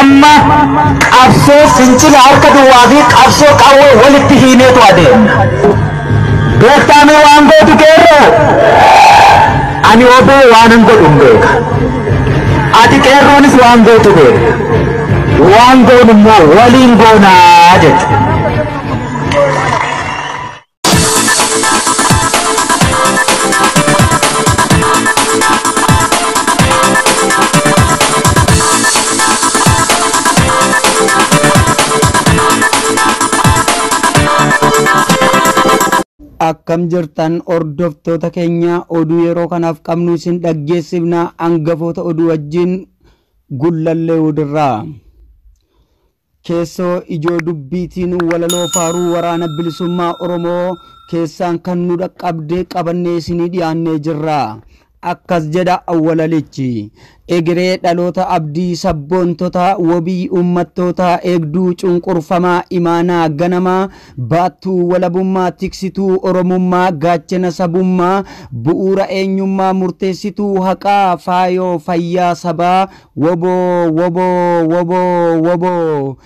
أما أبسو سنتي هاركة وادي أبسو كاوي ولتهيني توادي بيختامي وانغو تكيرو أني وبي واننغو تنبيك أتي كيرونيس وانغو تبيك وانغو نمو ولينغو ناجت Akkam jirtan hordoftoota keenya oduu yeroo kanaaf qabnu isin dhaggeessifna hangafoota oduu wajjin gullallee udirraa keessoo ijoo dubbiitiin walaloo faaruu waraana bilisummaa Oromoo keessaan kan nu dhaqqabdee qabannee isinii dhiyaannee jirra akkas jedha awwalalichi Egiree dhaloota abdii sabboontota wabii ummattoota eegduu cunqurfamaa imaanaa ganamaa baattuu walabummaa tiksituu oromummaa gaachana sabummaa bu'uura eenyummaa murteessituu haqaa faayoo fayyaa sabaa woboo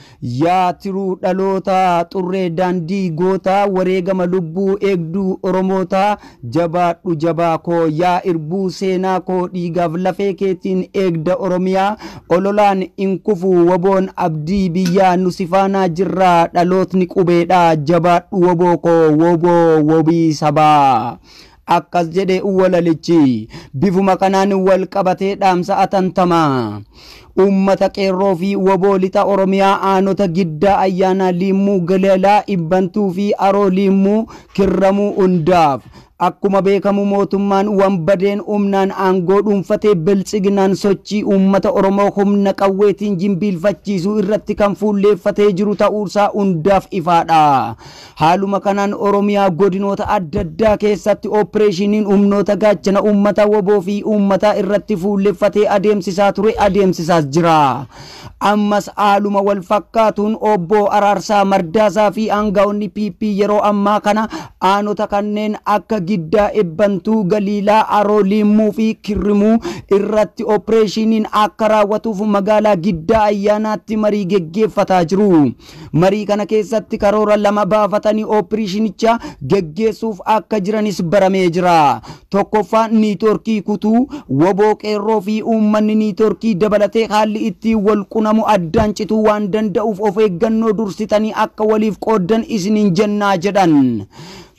yaa tiruu dhaloota xurree daandii goota wareegama lubbuu eegduu oromoota jabaadhu jabaa koo yaa irbuu seenaa koo dhiigaaf lafee keetiin eegda Oromiyaa ololaan inkufu woboon abdii biyyaa nusifaanaa jirraa dhalootni qubeedha jabaadhu woboo koo wobii sabaa akkas jedhe uwwalalichi bifuma kanaan wal qabatee dhaamsa atantamaa ummata qeerroo fi woboo lixa Oromiyaa aanota giddaa ayyaana limmuu galeelaa ibbantuu fi aroo limmuu kirramuu hundaaf akkuma beekamu mootummaan wambadeen umnaan aangoo dhuunfatee bilchiginaan sochii ummata Oromoo humna qawweetiin jimbiilfachiisuu irratti kan fuulleeffatee jiru ta'uusaa hundaaf ifaadha. Haaluma kanaan Oromiyaa godinoota adda addaa keessatti opereeshiniin humnoota gaachana ummata woboo fi ummata irratti fuulleeffatee adeemsisaa ture adeemsisaas jira. Ammas haaluma wal fakkaatuun obbo Araarsaa Mardaasaa fi aangaa'onni PP yeroo ammaa kana aanota kanneen akka giddaa ibbantuu galiilaa aroo limmuu fi kirrimuu irratti opereeshiniin akka raawwatuuf magaalaa giddaa ayyaanaatti marii geggeeffataa jiru. Marii kana keessatti karoora lama baafatanii opereeshinicha geggeessuuf akka jiranis baramee jira. Tokkoffaan niitoorkii kutuu woboo qeerroo fi uummanni niitoorkii dabalatee haalli itti wal qunamu addaan cituu waan danda'uuf of eeggannoo dursitanii akka waliif qooddan isiniin jennaa jedhan.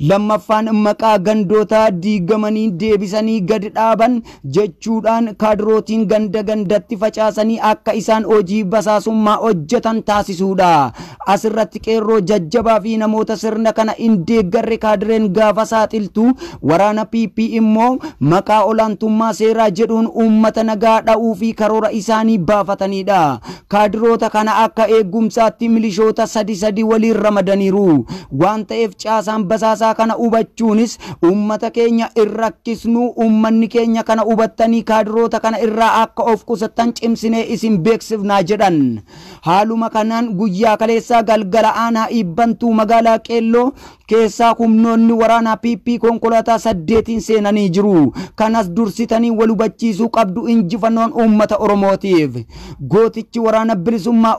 Lammaffaan maqaa gandoota diigamanii deebisanii gad dhaaban jechuudhaan kaadrootiin ganda gandatti facaasanii akka isaan hojii basaasummaa hojjetan taasisuudha. Asirratti qeerroo jajjabaa fi namoota sirna kana hin deeggarre kaadireen gaafa saaxiltu waraana PP immoo maqaa olaantummaa seeraa jedhuun uummata nagaa dha'uu fi karoora isaanii baafatanidha. Kaadiroota kana akka eegumsaatti milishoota sadi waliin ramadaniiru waan ta'eef caasaan basaasaa kana hubachuunis ummata keenya irrakkisnu ummanni keenya kana hubattanii kaadiroota kana irraa akka of qusattan cimsinee isin beeksifnaa jedhan. Haaluma kanaan guyyaa kaleessaa galgala aanaa ibbantuu magaalaa Qeelloo keessaa humnoonni waraanaa PP konkolaataa 8 seenanii jiru. Kanas dursitanii wal hubachiisuu qabdu injifannoon ummata Oromootiif. Gootichi waraana bilisummaa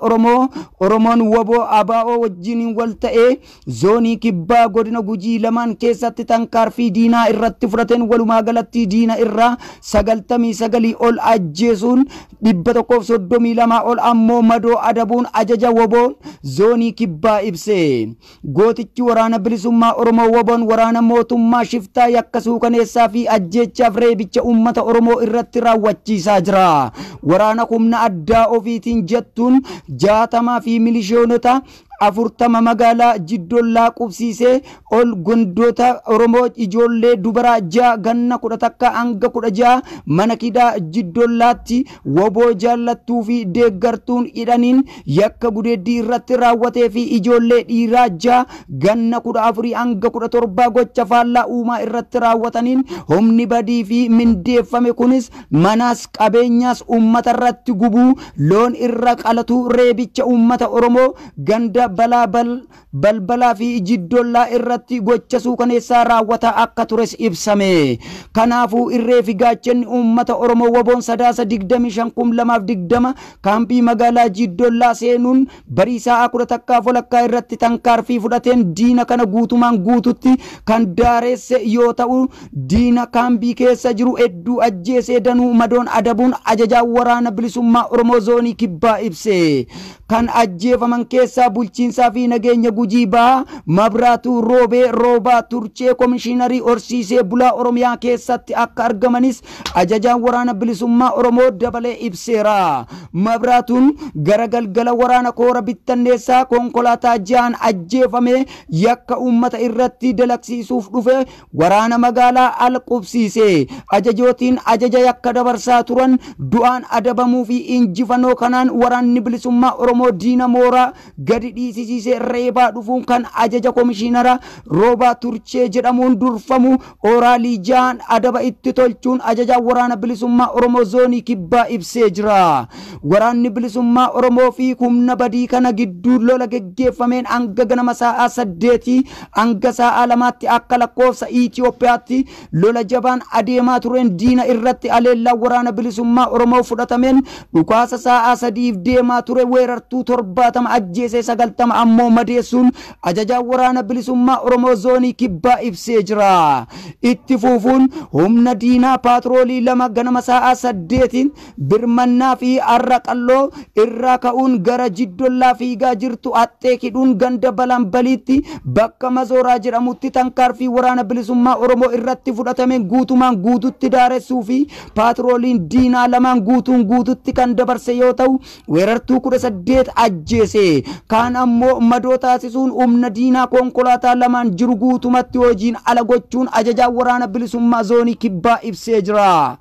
Oromoon woboo ABO wajjin wal ta'ee zoonii kibbaa godina Gujii lamaan keessatti tankaarfii diinaa irratti fudhateen walumaa galatti diina irraa 99 ol ajjeesuun 132 ol ammoo madoo adabuun ajaja woboon zoonii kibbaa ibse. Gootichi waraana bilisummaa Oromoo woboon waraana mootummaa shiftaa yakka suukaneessaa fi ajjeechaaf reebicha ummata Oromoo irratti raawwachiisaa jira. Waraana humna addaa ofiitiin jettuun 60 fi milishoonota 40 magaalaa jiddollaa qubsiisee ol gondoota Oromoo ijoollee dubaraa 6 ganna 10 takka hanga 16 mana kidaa jiddollaatti woboo jaallattuu fi deeggartuun hidhaniin yakka gudeeddii irratti raawwatee fi ijoollee dhiiraa 6 ganna 14 hanga 17 gocha faallaa uumaa irratti raawwataniin humni badii fi mindeeffame kunis manaas qabeenyaas ummata irratti gubuu loon irra qalatu reebicha ummata Oromoo ganda balbalaa fi jiddollaa irratti gocha suukaneessaa raawwataa akka tures ibsame. Kanaafuu irree fi gaachanni uummata Oromoo waboon sadaasa 25,2020 kaampii magaalaa jiddollaa seenuun barii sa'a 11 walakkaa irratti tankaarfii fudhateen diina kana guutumaan guututti kan daaresse yoo ta'u, diina kaampii keessa jiru hedduu ajjeesee danuu madoon adabuun ajajaa waraana bilisummaa Oromoo zoonii kibbaa ibse. Kan ajjeefaman keessaa bulchiinsaa fi nageenya Gujii Bahaa Mabraatuu Roobaa Turchee komishiinarii horsiisee bulaa Oromiyaa keessatti akka argamanis ajajaan waraana bilisummaa Oromoo dabalee ibseera. Mabraatuun gara galgala waraana koora bittanneessaa konkolaataa ja'aan ajjeefame yakka uummata irratti dalagsiisuuf dhufe waraana magaalaa alqubsiise. Ajajootiin ajaja yakka dabarsaa turan du'aan adabamuu fi injifannoo kanaan waraanni bilisummaa Oromoo diina mooraa gadi dhiisisiisee reebaa dhufuun kan ajaja komishiinara Roobaa Turchee jedhamuun durfamu oraalii ja'aan adaba itti tolchuun ajaja waraana bilisummaa Oromoo zoonii kibbaa ibsee jira. Waraanni bilisummaa Oromoo fi humna badii kana gidduu lola geggeeffameen hanga ganama sa'a 8 hanga sa'a 2tti akka lakkoofsa Itoophiyaatti lola jabaan adeemaa tureen diina irratti aleellaa waraana bilisummaa Oromoo fudhatameen dhukaasa sa'a 3 deemaa ture weerartuu 70 ajjeesee 90 ammoo madeessuun ajajaa waraana bilisummaa Oromoo zoonii kibbaa ibsee jira. Itti fufuun humna diinaa paatroolii 2 ganama sa'a 8 birmannaa fi arra qalloo irraa ka'uun gara jiddollaa fiigaa jirtu axxee kidhuun ganda balanbaliitti bakka mazooraa jedhamutti tankaarfii waraana bilisummaa Oromoo irratti fudhatameen guutumaan guututti daaressuu fi paatrooliin diinaa 2 guutuun guututti kan dabarse yoo ta'u, weerartuu 18 ajjeese. Kaan ammoo madoo taasisuun humna diinaa konkolaataa 2 jiru guutumatti hojiin ala gochuun ajajaa waraana bilisummaa zoonii kibbaa ibsee jira.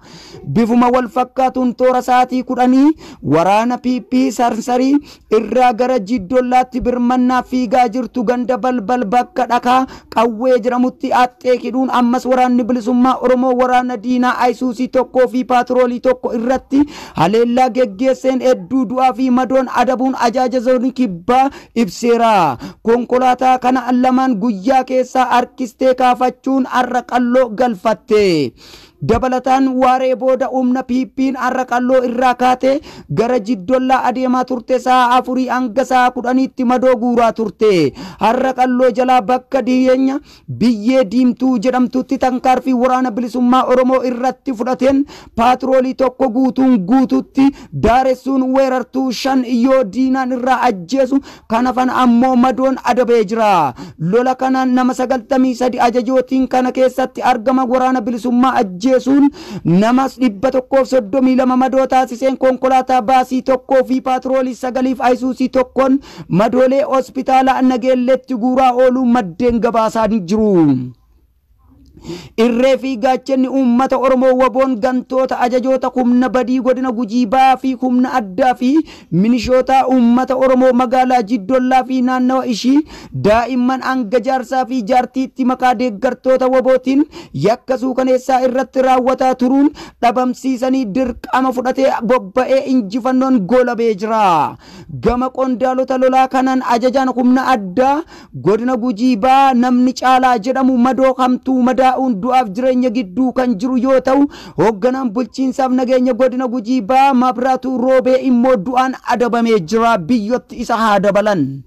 Bifuma wal fakkaatuun toora sa'aatii 10 waraana PP sarsarii irraa gara jiddollaatti birmannaa fiigaa jirtu ganda balbal bakka dhakaa qawwee jedhamutti axxee kidhuun ammas waraanni bilisummaa Oromoo waraana diinaa ayisuusii tokkoo fi paatroolii tokko irratti haleellaa geggeesseen hedduu du'aa fi madoon adabuun ajaja zoonii kibbaa ibseera. Konkolaataa kana lamaan guyyaa keessaa harkistee kaafachuun arra qalloo galfatte. Dabalataan waaree booda humna PP'n arra qalloo irraa kaate gara jiddollaa adeemaa turte sa'a 4 hanga sa'a 10tti madoo guuraa turte. Arra qalloo jalaa bakka dhiyeenya biyyee diimtuu jedhamtutti tankaarfii waraana bilisummaa Oromoo irratti fudhateen paatroolii tokko guutuun guututti daaressuun weerartuu 5 yoo diinaan irraa ajjeesu kan hafan ammoo madoon adabee jira. Lola kanaan nama 93 ajajootiin kana keessatti argama waraana bilisummaa ajjeesuun namas 132 madoo taasiseen konkolaataa baasii tokkoo fi paatroolii 9 ayisuusii tokkoon madoolee hospitaala Nageelleetti guuraa ooluu maddeen gabaasaa jiru. Irree fi gaachanni uummata Oromoo waboon gantoota ajajoota humna badii godina Gujii Bahaa fi humna addaa fi minishoota uummata Oromoo magaalaa jiddollaa fi naannawa ishii daa'imman hanga jaarsaa fi jaartiitti maqaa deeggartoota wabootiin yakka suukaneessaa irratti raawwataa turuun dhabamsiisanii dirqama fudhatee bobba'ee injifannoon goolabee jira. Gama qondaalota lolaa kanaan ajajaan humna addaa godina Gujii Bahaa namni Caalaa jedhamu madoo hamtuu madaa'uun du'aaf jireenya gidduu kan jiru yoo ta'u, hoogganaan bulchiinsaaf nageenya godina Gujii Bahaa Mabraatuu Roobee immoo du'aan adabamee jira. Biyyootti isa haa dabalan.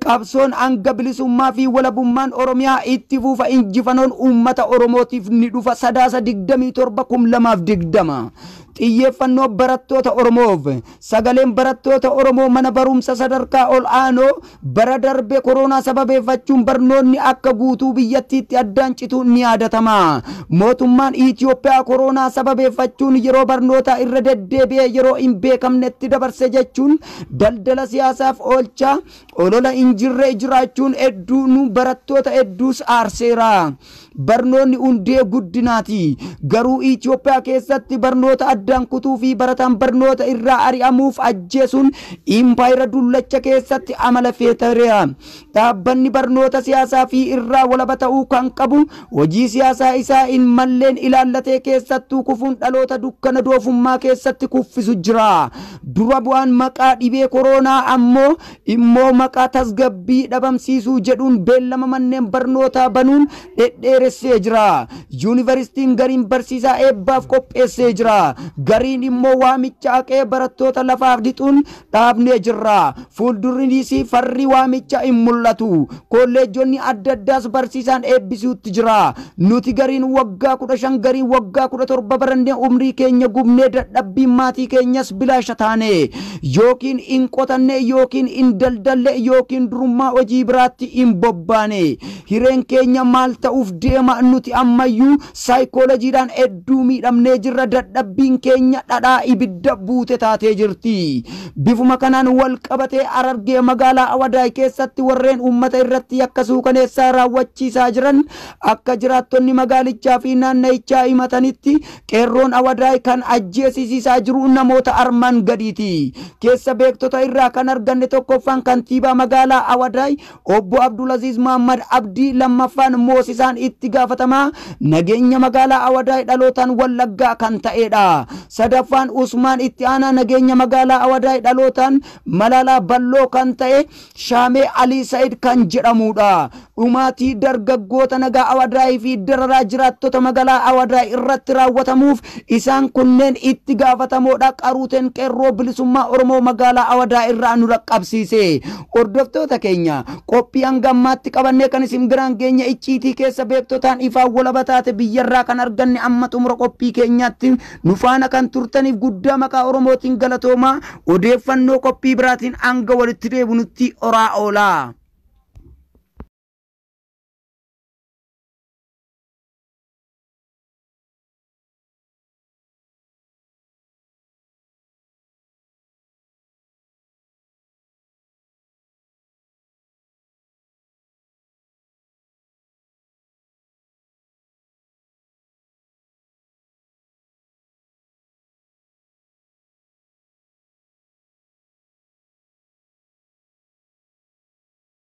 Qabsoon hanga bilisummaa fi walabummaan Oromiyaa itti fufa injifannoon uummata Oromootiif ni dhufa. Sadaasa 27/2020 xiyyeeffannoo barattoota Oromoof sagaleen barattoota Oromoo mana barumsa sadarkaa ol aanoo bara darbe koronaa sababeeffachuun barnoonni akka guutuu biyyattiitti addaan citu ni yaadatama. Mootummaan Itoophiyaa koronaa sababeeffachuun yeroo barnoota irra deddeebi'ee yeroo hin beekamnetti dabarse jechuun daldala siyaasaaf oolchaa olola injirree jiraachuun hedduun barattoota hedduus aarseera. barnoonni hundee guddinaati. Garuu Itoophiyaa keessatti barnoota addaan kutuu fi barataan barnoota irraa ari'amuuf ajjeesuun impaayera dullacha keessatti amala feeteera. Dhaabbanni barnoota siyaasaa fi irraa walaba ta'uu kan qabu hojii siyaasaa isaa hin malleen ilaallatee keessattuu kufuun dhaloota dukkana doofummaa keessatti kuffisu jira. Dura bu'aan maqaa dhibee koronaa ammoo immoo maqaa tasgabbii dhabamsiisuu jedhuun beellama manneen barnootaa banuun dhedheeressee jira. Yuunivarsiitiin gariin barsiisaa eebbaaf qopheessee jira. Gariin immoo waamicha haqee barattoota lafaaf dixuun dhaabnee jirra. Fuuldurris farri waamicha hin mul'atu. Kolleejjonni adda addaas barsiisaan eebbisuutti jira. Nuti gariin waggaa 15 gariin waggaa 17 barannee umrii keenya gubnee dadhabbiin maatii keenyas bilaasha taane. Yookiin hin qotanne yookiin hin daldalle yookiin durummaa hojii biraatti hin bobbaane. Hireen keenya maal ta'uuf deema nuti ammayyuu saayikoolojiidhaan hedduu miidhamnee jirra. Dadhabbiin keenya dhadhaa ibidda buute taatee jirti. Bifuma kanaan wal qabatee Harargee magaalaa Awadaay keessatti warreen uummata irratti yakka suukaneessaa raawwachiisaa jiran akka jiraattonni magaalichaa fi naanna'ichaa himatanitti qeerroon Awadaay kan ajjeesisaa jiru namoota armaan gadiiti. Keessa beektota irraa kan arganne tokkoffaan kantiibaa magaalaa Awadaay obbo Abdulaziz Muhammad Abdii, lammaffaan Moosisaan itti gaafatamaa nageenya magaalaa Awadaay dhalootaan Wallaggaa kan ta'edha. Sadaffaan Usmaan itti aanaa nageenya magaalaa Awadaay dhalootaan Malaalaa Balloo kan ta'e Shaamee Alii Said kan jedhamudha. Dhumaatii dargaggoota nagaa Awadaay fi dararaa jiraattota magaalaa Awadaay irratti raawwatamuuf isaan kunneen itti gaafatamoodha. Qaruuteen qeerroo bilisummaa Oromoo magaalaa Awadaay irraa nu raqqabsiise. Hordoftoota keenya qophii hanga ammaatti qabannee kan isin biraan geenya icciitii keessa beektotaan ifaan walaba taate biyyarraa kan arganne amma xumura qophii keenyaatti nu faana kan turtaniif guddaa maqaa Oromootiin galatoomaa. Odeeffannoo qophii biraatiin hanga walitti deebinutti oraa oolaa.